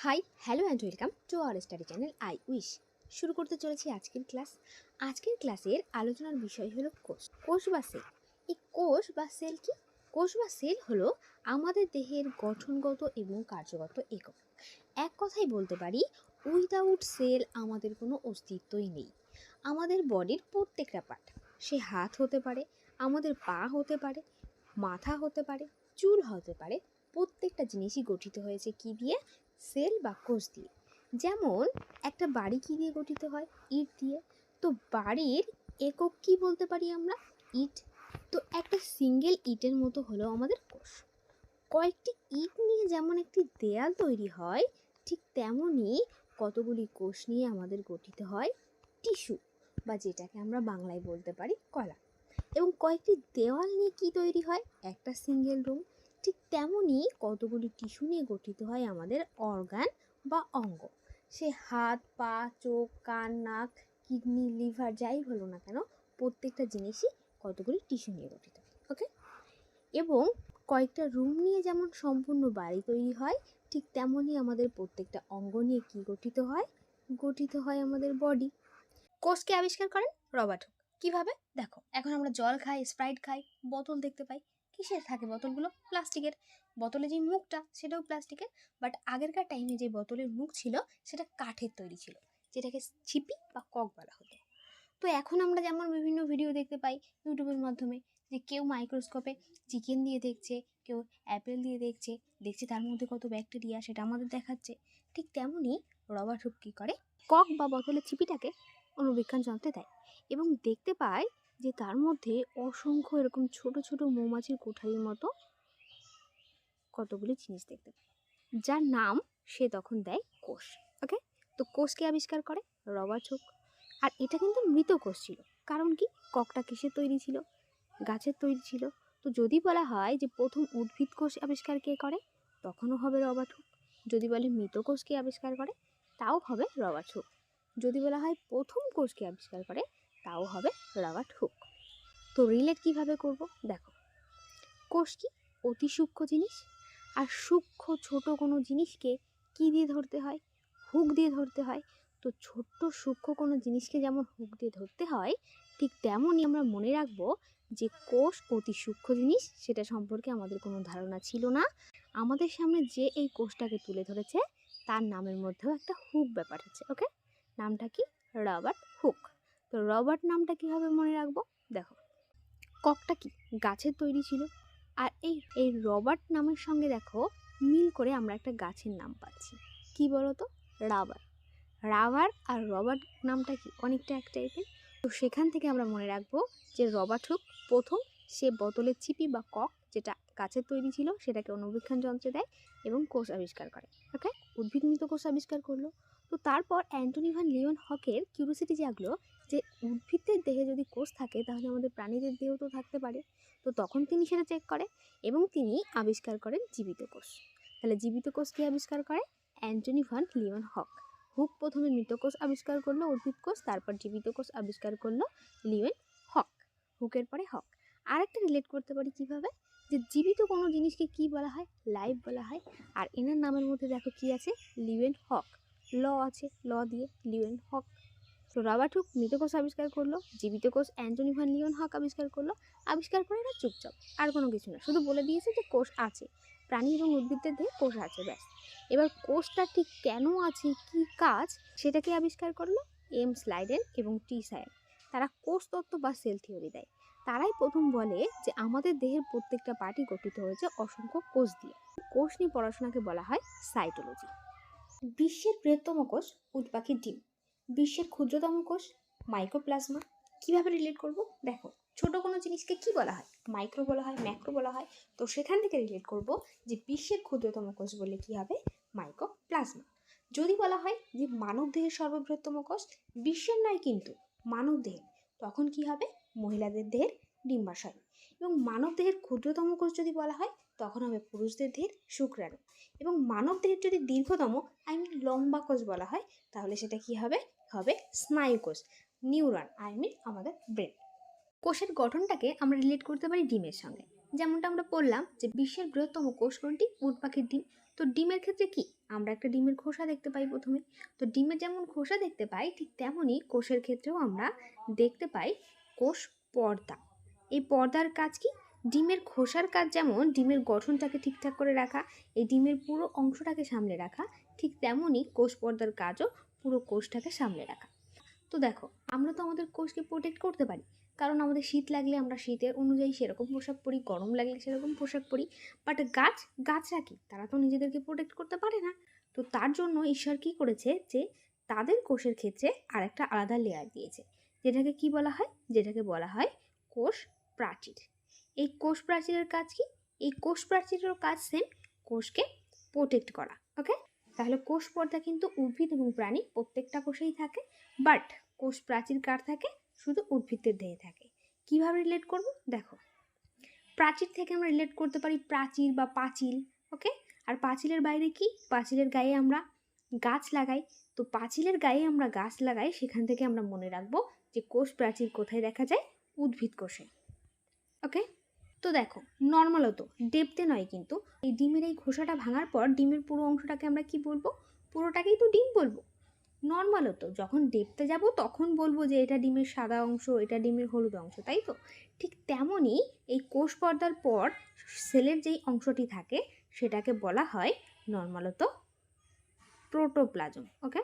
Hi hello and welcome to our study channel I wish. শুরু করতে চলেছি আজকের ক্লাস। আজকের ক্লাসের আলোচনার বিষয় হলো কোষ। কোষ বা সেল। এই কোষ বা সেল কি? কোষ বা সেল হলো আমাদের দেহের গঠনগত এবং কার্যগত একক। এক কথাই বলতে পারি, উইদাউট সেল আমাদের কোনো অস্তিত্বই নেই। আমাদের বডির প্রত্যেকটা পার্ট, সে হাত হতে পারে, আমাদের পা হতে পারে, মাথা হতে পারে, চুল হতে পারে, প্রত্যেকটা জিনিসই গঠিত হয়েছে কি দিয়ে? সেল বা কোষ দিয়ে। যেমন একটা বাড়ি কী দিয়ে গঠিত হয়? ইট দিয়ে। তো বাড়ির একক কি বলতে পারি আমরা? ইট। তো একটা সিঙ্গেল ইটের মতো হলো আমাদের কোষ। কয়েকটি ইট নিয়ে যেমন একটি দেয়াল তৈরি হয়, ঠিক তেমনই কতগুলি কোষ নিয়ে আমাদের গঠিত হয় টিস্যু, বা যেটাকে আমরা বাংলায় বলতে পারি কলা। এবং কয়েকটি দেওয়াল নিয়ে কি তৈরি হয়? একটা সিঙ্গেল রুম। ঠিক তেমনই কতগুলি টিস্যু নিয়ে গঠিত হয় আমাদের অর্গান বা অঙ্গ। সে হাত, পা, চোখ, কান, নাক, কিডনি, লিভার যাই হলো না কেন, প্রত্যেকটা জিনিসই কতগুলি টিস্যু নিয়ে গঠিত। ওকে। এবং কয়েকটা রুম নিয়ে যেমন সম্পূর্ণ বাড়ি তৈরি হয়, ঠিক তেমনই আমাদের প্রত্যেকটা অঙ্গ নিয়ে কি গঠিত হয়? গঠিত হয় আমাদের বডি। কোষকে আবিষ্কার করেন রবার্ট হুক। কিভাবে? দেখো, এখন আমরা জল খাই, স্প্রাইট খাই, বোতল দেখতে পাই। কিসের থাকে বোতলগুলো? প্লাস্টিকের। বোতলে যে মুখটা সেটাও প্লাস্টিকের, বাট আগেরকার টাইমে যে বোতলের মুখ ছিল সেটা কাঠের তৈরি ছিল, যেটাকে ছিপি বা কক বলা হতো। তো এখন আমরা যেমন বিভিন্ন ভিডিও দেখতে পাই ইউটিউবের মাধ্যমে, যে কেউ মাইক্রোস্কোপে চিকেন দিয়ে দেখছে, কেউ অ্যাপেল দিয়ে দেখছে, দেখছে তার মধ্যে কত ব্যাকটেরিয়া, সেটা আমাদের দেখাচ্ছে। ঠিক তেমনই রবার্ট হুক কী করে? কক বা বোতলের ছিপিটাকে অণুবীক্ষণ যন্ত্রে দেয় এবং দেখতে পায় যে তার মধ্যে অসংখ্য এরকম ছোট ছোট মৌমাছির কোঠারির মতো কতগুলি জিনিস দেখতে পায়, যার নাম সে তখন দেয় কোষ। ওকে। তো কোষকে আবিষ্কার করে রবার্ট হুক। আর এটা কিন্তু মৃত কোষ ছিল। কারণ কি? ককটা কিসের তৈরি ছিল? গাছের তৈরি ছিল। তো যদি বলা হয় যে প্রথম উদ্ভিদ কোষ আবিষ্কার কে করে, তখনও হবে রবার্ট হুক। যদি বলে মৃত কোষকে আবিষ্কার করে, তাও হবে রবার্ট হুক। যদি বলা হয় প্রথম কোষকে আবিষ্কার করে, তাও হবে রবার্ট হুক। তো রিলেট কিভাবে করব? দেখো, কোষ কি? অতি সূক্ষ্ম জিনিস। আর সূক্ষ্ম ছোট কোনো জিনিসকে কি দিয়ে ধরতে হয়? হুক দিয়ে ধরতে হয়। তো ছোট্ট সূক্ষ্ম কোনো জিনিসকে যেমন হুক দিয়ে ধরতে হয়, ঠিক তেমনই আমরা মনে রাখবো যে কোষ অতি সূক্ষ্ম জিনিস, সেটা সম্পর্কে আমাদের কোনো ধারণা ছিল না। আমাদের সামনে যে এই কোষটাকে তুলে ধরেছে, তার নামের মধ্যেও একটা হুক ব্যাপার আছে। ওকে। নামটা কি? Robert Hooke. তো রবার্ট নামটা কীভাবে মনে রাখবো? দেখো, ককটা কি? গাছের তৈরি ছিল। আর এই রবার্ট নামের সঙ্গে দেখো মিল করে আমরা একটা গাছের নাম পাচ্ছি। কি বলো তো? রাবার। রাবার আর রবার্ট নামটা কি? অনেকটা এক টাইপের। তো সেখান থেকে আমরা মনে রাখবো যে রবার্ট হুক প্রথম সে বোতলের ছিপি বা কক, যেটা গাছের তৈরি ছিল, সেটাকে অণুবীক্ষণ যন্ত্রে দেয় এবং কোষ আবিষ্কার করে। ওকে। উদ্ভিদমৃত কোষ আবিষ্কার করলো। তো তারপর অ্যান্টনি ভ্যান লিওনহকের কিউরিওসিটি জাগলো যে উদ্ভিদের দেহে যদি কোষ থাকে, তাহলে আমাদের প্রাণীদের দেহেও তো থাকতে পারে। তো তখন তিনি সেটা চেক করে এবং তিনি আবিষ্কার করেন জীবিত কোষ। তাহলে জীবিত কোষ কে আবিষ্কার করে? Antony van লিওনহক। হুক প্রথমে মৃত কোষ আবিষ্কার করলো, উদ্ভিদ কোষ, তারপর জীবিত কোষ আবিষ্কার করলো লিওনহক। হুকের পরে হক। আরেকটা রিলেট করতে পারি কিভাবে, যে জীবিত কোনো জিনিসকে কি বলা হয়? লাইভ বলা হয়। আর এনার নামের মধ্যে দেখো কি আছে? লিওনহক। ল আছে, ল দিয়ে লিওনহক। তো রবার্ট হুক মৃত কোষ আবিষ্কার করলো, জীবিত কোষ অ্যান্টনি ভ্যান লিওনহক আবিষ্কার করলো। আবিষ্কার করে না চুপচাপ, আর কোনো কিছু না, শুধু বলে দিয়েছে যে কোষ আছে, প্রাণী এবং উদ্ভিদের দেহে কোষ আছে, ব্যাস। এবার কোষটা ঠিক কেন আছে, কি কাজ, সেটাকে আবিষ্কার করলো এম স্লাইডেন এবং টি সায়েন। তারা কোষ তত্ত্ব বা সেল থিওরি দেয়। তারাই প্রথম বলে যে আমাদের দেহের প্রত্যেকটা পার্টই গঠিত হয়েছে অসংখ্য কোষ দিয়ে। কোষ নিয়ে পড়াশোনাকে বলা হয় সাইটোলজি। বিশ্বের বৃহত্তম কোষ উট পাখির ডিম। বিশ্বের ক্ষুদ্রতম কোষ মাইক্রোপ্লাজমা। কিভাবে রিলেট করব? দেখো, ছোট কোনো জিনিসকে কি বলা হয়? মাইক্রো বলা হয়, ম্যাক্রো বলা হয়। তো সেখান থেকে রিলেট করব যে বিশ্বের ক্ষুদ্রতম কোষ বলে কি হবে? মাইক্রোপ্লাজমা। যদি বলা হয় যে মানব দেহের সর্ববৃহত্তম কোষ, বিশ্বের নয় কিন্তু মানব দেহের, তখন কি হবে? মহিলাদের দেহের ডিম্বাশয়। এবং মানব দেহের ক্ষুদ্রতম কোষ যদি বলা হয়, তখন হবে পুরুষদের দেহের শুক্রাণু। এবং মানব দেহের যদি দীর্ঘতম লম্বা কোষ বলা হয়, তাহলে সেটা কি হবে? হবে স্নায়ু কোষ, নিউরন, আমাদের ব্রেন। কোষের গঠনটাকে আমরা রিলেট করতে পারি ডিমের সঙ্গে। যেমনটা আমরা বললাম যে বিশ্বের বৃহত্তম কোষ কোনটি? উট পাখির ডিম। তো ডিমের ক্ষেত্রে কি আমরা একটা ডিমের খোসা দেখতে পাই প্রথমে। তো ডিমের যেমন খোসা দেখতে পাই ঠিক তেমনই কোষের ক্ষেত্রেও আমরা দেখতে পাই কোষ পর্দা। এই পর্দার কাজ কি? ডিমের খোসার কাজ যেমন ডিমের গঠনটাকে ঠিকঠাক করে রাখা, এই ডিমের পুরো অংশটাকে সামলে রাখা, ঠিক তেমনই কোষ পর্দার কাজও পুরো কোষটাকে সামলে রাখা। তো দেখো, আমরা তো আমাদের কোষকে প্রোটেক্ট করতে পারি, কারণ আমাদের শীত লাগলে আমরা শীতের অনুযায়ী সেরকম পোশাক পরি, গরম লাগলে সেরকম পোশাক পরি। বাট গাছরা কি, তারা তো নিজেদেরকে প্রোটেক্ট করতে পারে না। তো তার জন্য ঈশ্বর কী করেছে, যে তাদের কোষের ক্ষেত্রে আর একটা আলাদা লেয়ার দিয়েছে, যেটাকে বলা হয় কোষ প্রাচীর। এই কোষ প্রাচীরের কাজ কি? এই কোষ প্রাচীরেরও কাজ সেম, কোষকে প্রোটেক্ট করা। ওকে, তাহলে কোষ পর্দা কিন্তু উদ্ভিদ এবং প্রাণী প্রত্যেকটা কোষেই থাকে, বাট কোষ প্রাচীর কার থাকে? শুধু উদ্ভিদের দেহে থাকে। কিভাবে রিলেট করব? দেখো, প্রাচীর থেকে আমরা রিলেট করতে পারি প্রাচীর বা পাঁচিল। ওকে, আর পাঁচিলের বাইরে কি? পাঁচিলের গায়ে আমরা গাছ লাগাই। তো পাঁচিলের গায়ে আমরা গাছ লাগাই, সেখান থেকে আমরা মনে রাখবো যে কোষ প্রাচীর কোথায় দেখা যায়? উদ্ভিদ কোষে। ওকে, তো দেখো, নর্মালত ডেপথে নয়, কিন্তু এই ডিমের এই খোসাটা ভাঙার পর ডিমের পুরো অংশটাকে আমরা কি বলবো? পুরোটাকেই তো ডিম বলবো। নর্মালত যখন ডেপথে যাব তখন বলবো যে এটা ডিমের সাদা অংশ, এটা ডিমের হলুদ অংশ, তাই তো? ঠিক তেমনই এই কোষ পর্দার পর সেলের যেই অংশটি থাকে সেটাকে বলা হয় নর্মালত প্রোটোপ্লাজম। ওকে,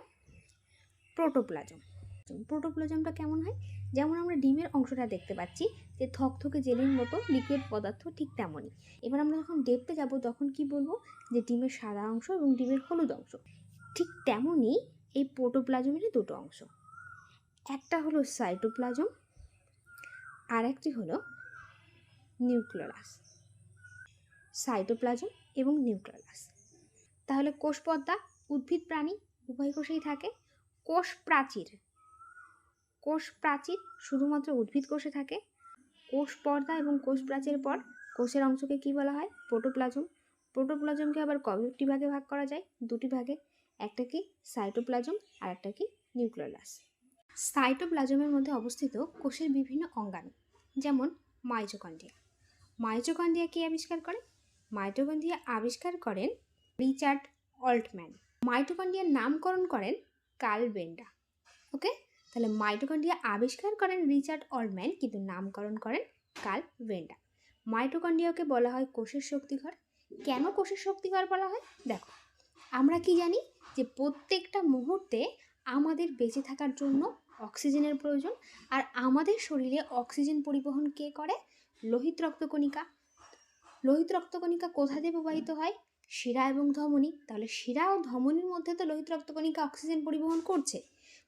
প্রোটোপ্লাজমটা কেমন হয়? যেমন আমরা ডিমের অংশটা দেখতে পাচ্ছি যে থকথকে জেলির মতো লিকুইড পদার্থ, ঠিক তেমনই। এবার আমরা যখন ডেপথে যাব তখন কি বলবো? যে ডিমের সাদা অংশ এবং ডিমের হলুদ অংশ। ঠিক তেমনই এই প্রোটোপ্লাজমেরই দুটো অংশ, একটা হলো সাইটোপ্লাজম আর একটি হলো নিউক্লিয়াস। সাইটোপ্লাজম এবং নিউক্লিয়াস। তাহলে কোষ পর্দা উদ্ভিদ প্রাণী উভয় কোষেই থাকে। কোষ প্রাচীর শুধুমাত্র উদ্ভিদ কোষে থাকে। কোষ পর্দা এবং কোষ প্রাচীর পর কোষের অংশকে কি বলা হয়? প্রোটোপ্লাজম। প্রোটোপ্লাজমকে আবার কয়টি ভাগে ভাগ করা যায়? দুটি ভাগে, একটা কি সাইটোপ্লাজম আর একটা কি নিউক্লিয়াস। সাইটোপ্লাজমের মধ্যে অবস্থিত কোষের বিভিন্ন অঙ্গাণু, যেমন মাইটোকন্ড্রিয়া কে আবিষ্কার করে? মাইটোকন্ড্রিয়া আবিষ্কার করেন রিচার্ড অল্টম্যান। মাইটোকন্ড্রিয়ার নামকরণ করেন কার্ল বেন্ডা। ওকে, তাহলে মাইটোকন্ড্রিয়া আবিষ্কার করেন রিচার্ড অল্টম্যান, কিন্তু নামকরণ করেন কার্ল বেন্ডা। মাইটোকন্ড্রিয়াকে বলা হয় কোষের শক্তিঘর। কেন কোষের শক্তিঘর বলা হয়? দেখো, আমরা কি জানি যে প্রত্যেকটা মুহূর্তে আমাদের বেঁচে থাকার জন্য অক্সিজেনের প্রয়োজন, আর আমাদের শরীরে অক্সিজেন পরিবহন কে করে? লোহিত রক্তকণিকা কোথা দিয়ে প্রবাহিত হয়? শিরা এবং ধমনী। তাহলে শিরা ও ধমনীর মধ্যে তো লোহিত রক্তকণিকা অক্সিজেন পরিবহন করছে,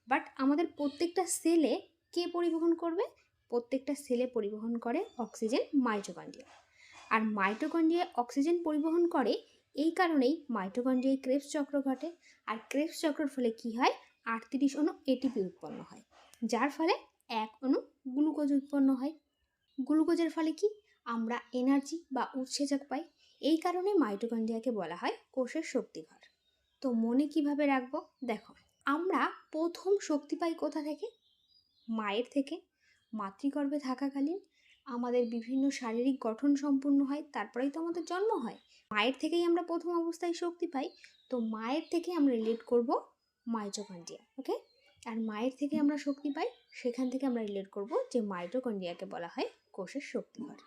বাট আমাদের প্রত্যেকটা সেলে কে পরিবহন করবে? প্রত্যেকটা সেলে পরিবহন করে অক্সিজেন মাইটোকন্ড্রিয়া। আর মাইটোকন্ড্রিয়া অক্সিজেন পরিবহন করে, এই কারণেই মাইটোকন্ড্রিয়ায় ক্রেবস চক্র ঘটে। আর ক্রেবস চক্রের ফলে কি হয়? 38 অণু এটিপি উৎপন্ন হয়, যার ফলে 1 অণু গ্লুকোজ উৎপন্ন হয়। গ্লুকোজের ফলে কি? আমরা এনার্জি বা উৎসেচক পাই। এই কারণে মাইটোকন্ড্রিয়াকে বলা হয় কোষের শক্তিঘর। তো মনে কিভাবে রাখবো? দেখো, আমরা প্রথম শক্তি পাই কোথা থেকে? মায়ের থেকে। মাতৃগর্ভে থাকাকালীন আমাদের বিভিন্ন শারীরিক গঠন সম্পূর্ণ হয়, তারপরেই তো আমাদের জন্ম হয়। মায়ের থেকেই আমরা প্রথম অবস্থায় শক্তি পাই। তো মায়ের থেকে আমরা রিলেট করব মাইটোকন্ড্রিয়া। ওকে, আর মায়ের থেকে আমরা শক্তি পাই, সেখান থেকে আমরা রিলেট করব যে মাইটোকন্ড্রিয়াকে বলা হয় কোষের শক্তিঘর।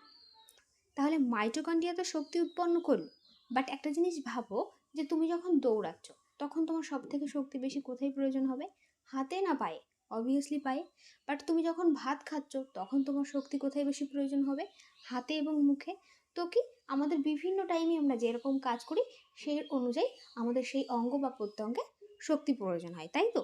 তাহলে মাইটোকন্ড্রিয়া তো শক্তি উৎপন্ন করলো, বাট একটা জিনিস ভাবো, যে তুমি যখন দৌড়াচ্ছ তখন তোমার সব থেকে শক্তি বেশি কোথায় প্রয়োজন হবে? হাতে না পায়ে? অবভিয়াসলি পায়ে। বাট তুমি যখন ভাত খাচ্ছ তখন তোমার শক্তি কোথায় বেশি প্রয়োজন হবে? হাতে এবং মুখে। তো কি আমাদের বিভিন্ন টাইমে আমরা যেরকম কাজ করি সেই অনুযায়ী আমাদের সেই অঙ্গ বা প্রত্যঙ্গে শক্তি প্রয়োজন হয়, তাই তো?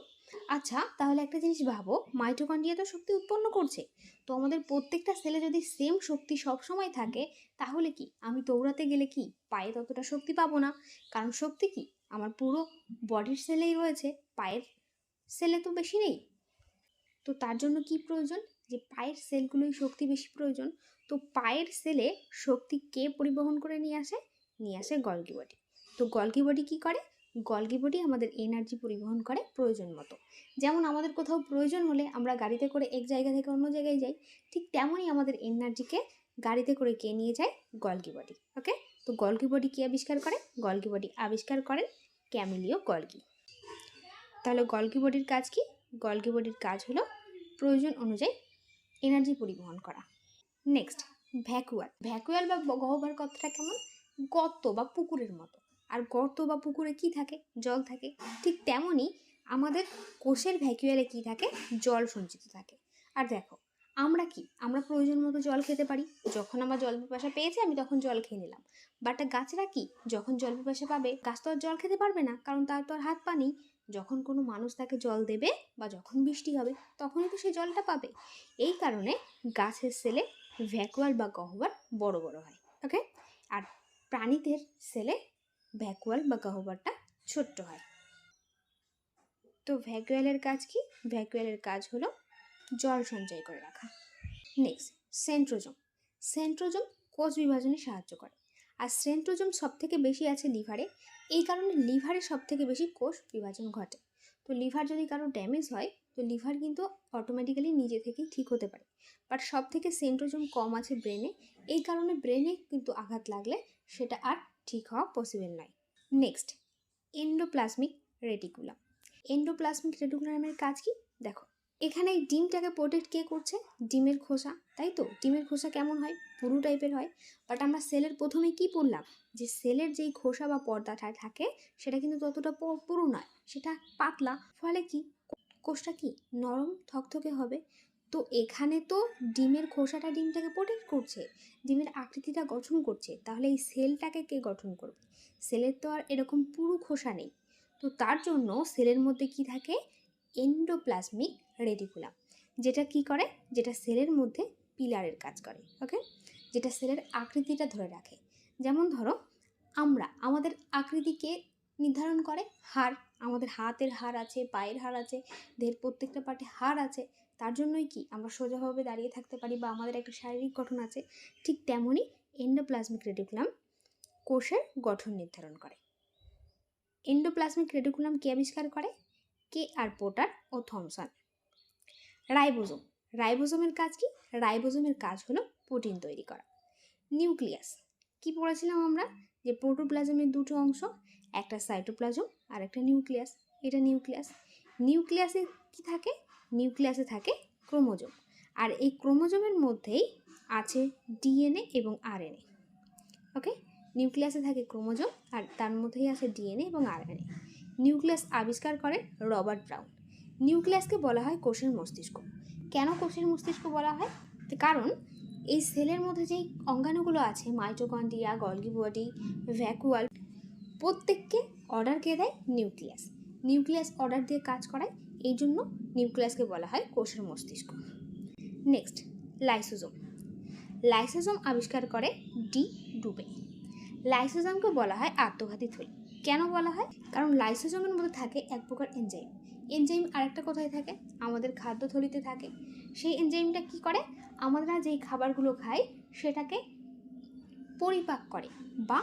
আচ্ছা, তাহলে একটা জিনিস ভাবো, মাইটোকন্ড্রিয়া তো শক্তি উৎপন্ন করছে, তো আমাদের প্রত্যেকটা সেলে যদি সেম শক্তি সবসময় থাকে, তাহলে কি আমি দৌড়াতে গেলে কি পায়ে ততটা শক্তি পাবো না? কারণ শক্তি কি আমার পুরো বডির সেলেই রয়েছে, পায়ের সেলে তো বেশি নেই। তো তার জন্য কি প্রয়োজন? যে পায়ের সেলগুলোই শক্তি বেশি প্রয়োজন। তো পায়ের সেলে শক্তি কে পরিবহন করে নিয়ে আসে গলগি বডি। তো গলগি বডি কী করে? গলগি বডি আমাদের এনার্জি পরিবহন করে প্রয়োজন মতো। যেমন আমাদের কোথাও প্রয়োজন হলে আমরা গাড়িতে করে এক জায়গা থেকে অন্য জায়গায় যাই, ঠিক তেমনই আমাদের এনার্জিকে গাড়িতে করে কে নিয়ে যায়? Golgi body. ওকে, তো গলগি বডি কি আবিষ্কার করে? গলগি বডি আবিষ্কার করেন ক্যামিলিও গলগি। তাহলে গলগি বডির কাজ কি? গলগি বডির কাজ হলো প্রয়োজন অনুযায়ী এনার্জি পরিবহন করা। Next, vacuole. ভ্যাকুয়াল বা গহ্বর কথাটা কেমন? গর্ত বা পুকুরের মতো। আর গর্ত বা পুকুরে কি থাকে? জল থাকে। ঠিক তেমনই আমাদের কোষের ভ্যাকুয়ালে কি থাকে? জল সঞ্চিত থাকে। আর দেখো, আমরা প্রয়োজন মতো জল খেতে পারি। যখন আমার জল পিপাসা পেয়েছে আমি তখন জল খেয়ে নিলাম। বাট গাছরা কি, যখন জল পিপাসা পাবে গাছ তো আর জল খেতে পারবে না, কারণ তার তো আর হাত পা নেই। যখন কোনো মানুষ তাকে জল দেবে বা যখন বৃষ্টি হবে তখনই তো সে জলটা পাবে। এই কারণে গাছের সেলে ভ্যাকুয়াল বা গহ্বর বড় বড় হয়। ওকে, আর প্রাণীদের সেলে ভ্যাকুয়াল বা গহ্বরটা ছোট্ট হয়। তো ভ্যাকুয়ালের কাজ কি? ভ্যাকুয়ালের কাজ হলো জল সঞ্চয় করে রাখা। Next, centrosome. সেন্ট্রোজোম কোষ বিভাজনে সাহায্য করে। আর সেন্ট্রোজোম সব থেকে বেশি আছে লিভারে। এই কারণে লিভারে সব থেকে বেশি কোষ বিভাজন ঘটে। তো লিভার যদি কারো ড্যামেজ হয় তো লিভার কিন্তু অটোমেটিক্যালি নিজে থেকেই ঠিক হতে পারে। বাট সব থেকে সেন্ট্রোজোম কম আছে ব্রেনে। এই কারণে ব্রেনে কিন্তু আঘাত লাগলে সেটা আর ঠিক হওয়া পসিবল নয়। Next, endoplasmic reticulum. এন্ডোপ্লাজমিক রেটিকুলামের কাজ কি? দেখো, এখানে এই ডিমটাকে প্রোটেক্ট কে করছে? ডিমের খোসা, তাই তো? ডিমের খোসা কেমন হয়? পুরু টাইপের হয়। বাট আমরা সেলের প্রথমে কি পড়লাম? যে সেলের যেই খোসা বা পর্দাটা থাকে সেটা কিন্তু ততটা পুরু নয়, সেটা পাতলা। ফলে কি, কোষটা কি নরম থকথকে হবে। তো এখানে তো ডিমের খোসাটা ডিমটাকে প্রোটেক্ট করছে, ডিমের আকৃতিটা গঠন করছে। তাহলে এই সেলটাকে কে গঠন করবে? সেলের তো আর এরকম পুরু খোসা নেই। তো তার জন্য সেলের মধ্যে কি থাকে? এন্ডোপ্লাজমিক রেটিকুলাম, যেটা কি করে? যেটা সেলের মধ্যে পিলারের কাজ করে। ওকে, যেটা সেলের আকৃতিটা ধরে রাখে। যেমন ধরো, আমাদের আকৃতিকে নির্ধারণ করে হাড়। আমাদের হাতের হাড় আছে, পায়ের হাড় আছে, দেহের প্রত্যেকটা পার্টে হাড় আছে। তার জন্যই কি আমরা সোজাভাবে দাঁড়িয়ে থাকতে পারি বা আমাদের একটা শারীরিক গঠন আছে। ঠিক তেমনই এন্ডোপ্লাজমিক রেটিকুলাম কোষের গঠন নির্ধারণ করে। এন্ডোপ্লাজমিক রেটিকুলাম কে আবিষ্কার করে? কে আর পোর্টার ও থমসন। রাইবোজোম। রাইবোজোমের কাজ কি? রাইবোজোমের কাজ হলো প্রোটিন তৈরি করা। নিউক্লিয়াস। কি পড়েছিলাম আমরা? যে প্রোটোপ্লাজমের দুটো অংশ, একটা সাইটোপ্লাজম আর একটা নিউক্লিয়াস। এটা নিউক্লিয়াস। নিউক্লিয়াসে কি থাকে? নিউক্লিয়াসে থাকে ক্রোমোজোম। আর এই ক্রোমোজোমের মধ্যেই আছে ডিএনএ এবং আরএনএ। ওকে, নিউক্লিয়াসে থাকে ক্রোমোজোম আর তার মধ্যেই আছে ডিএনএ এবং আরএনএ। নিউক্লিয়াস আবিষ্কার করে রবার্ট ব্রাউন। নিউক্লিয়াসকে বলা হয় কোষের মস্তিষ্ক। কেন কোষের মস্তিষ্ক বলা হয়? কারণ এই সেলের মধ্যে যেই অঙ্গাণুগুলো আছে, মাইটোকন্ড্রিয়া, গলগি বডি, ভ্যাকুয়াল, প্রত্যেককে অর্ডার কে দেয়? নিউক্লিয়াস। নিউক্লিয়াস অর্ডার দিয়ে কাজ করায়, এই জন্য নিউক্লিয়াসকে বলা হয় কোষের মস্তিষ্ক। Next, lysosome. লাইসোজোম আবিষ্কার করে ডি ডুবে। লাইসোজোমকে বলা হয় আত্মঘাতী থলি। কেন বলা হয়? কারণ লাইসোজোমের মধ্যে থাকে এক প্রকার এনজাইম। এনজাইম আরেকটা কোথায় থাকে? আমাদের খাদ্যথলিতে থাকে। সেই এনজাইমটা কি করে? আমরা যেই খাবারগুলো খাই সেটাকে পরিপাক করে বা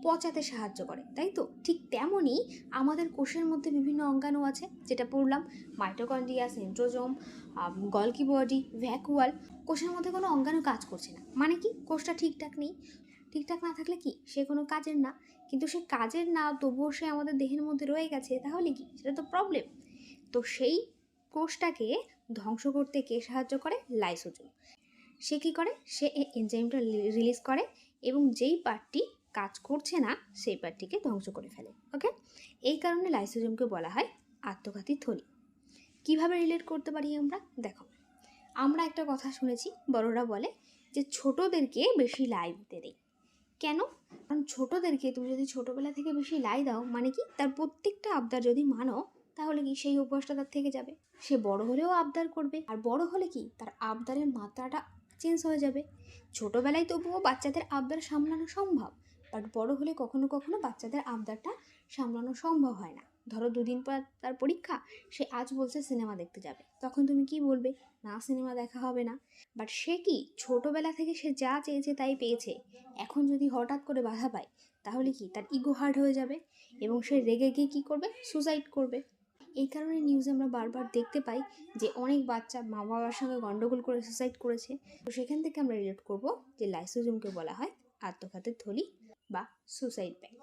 পচাতে সাহায্য করে, তাই তো? ঠিক তেমনই আমাদের কোষের মধ্যে বিভিন্ন অঙ্গাণু আছে, যেটা পড়লাম, mitochondria, centrosome, Golgi body, vacuole. কোষের মধ্যে কোনো অঙ্গাণু কাজ করছে না, মানে কি? কোষটা ঠিকঠাক নেই। ঠিকঠাক না থাকলে কি সে কোনো কাজের না? কিন্তু সে কাজের না, তবুও সে আমাদের দেহের মধ্যে রয়ে গেছে, তাহলে কি সেটা তো প্রবলেম। তো সেই কোষটাকে ধ্বংস করতে কে সাহায্য করে? লাইসোজোম। সে কী করে? সে এই এনজাইমটা রিলিজ করে এবং যেই পার্টটি কাজ করছে না সেই পার্টটিকে ধ্বংস করে ফেলে। ওকে, এই কারণে লাইসোজোমকে বলা হয় আত্মঘাতী থলি। কিভাবে রিলেট করতে পারি আমরা? দেখো, আমরা একটা কথা শুনেছি, বড়রা বলে যে ছোটদেরকে বেশি লাই দিতে নেই। কেন? কারণ ছোটদেরকে তুমি যদি ছোটোবেলা থেকে বেশি লাই দাও, মানে কি, তার প্রত্যেকটা আবদার যদি মানো, তাহলে কি সেই অভ্যাসটা তার থেকে যাবে। সে বড় হলেও আবদার করবে, আর বড় হলে কি তার আবদারের মাত্রাটা চেঞ্জ হয়ে যাবে। ছোটোবেলায় তবুও বাচ্চাদের আবদার সামলানো সম্ভব, বাট বড় হলে কখনো কখনো বাচ্চাদের আবদারটা সামলানো সম্ভব হয় না। ধরো 2 দিন পর তার পরীক্ষা, সে আজ বলছে সিনেমা দেখতে যাবে, তখন তুমি কি বলবে? না, সিনেমা দেখা হবে না। বাট সে কি ছোটোবেলা থেকে সে যা চেয়েছে তাই পেয়েছে। এখন যদি হঠাৎ করে বাধা পায়, তাহলে কি তার ইগো হার্ট হয়ে যাবে এবং সে রেগে গিয়ে কী করবে? সুসাইড করবে। এই কারণে নিউজে আমরা বারবার দেখতে পাই যে অনেক বাচ্চা মা বাবার সঙ্গে গন্ডগোল করে সুসাইড করেছে। তো সেখান থেকে আমরা রিলেট করব যে লাইসোজোমকে বলা হয় আত্মঘাতের থলি বা সুসাইড ব্যাংক।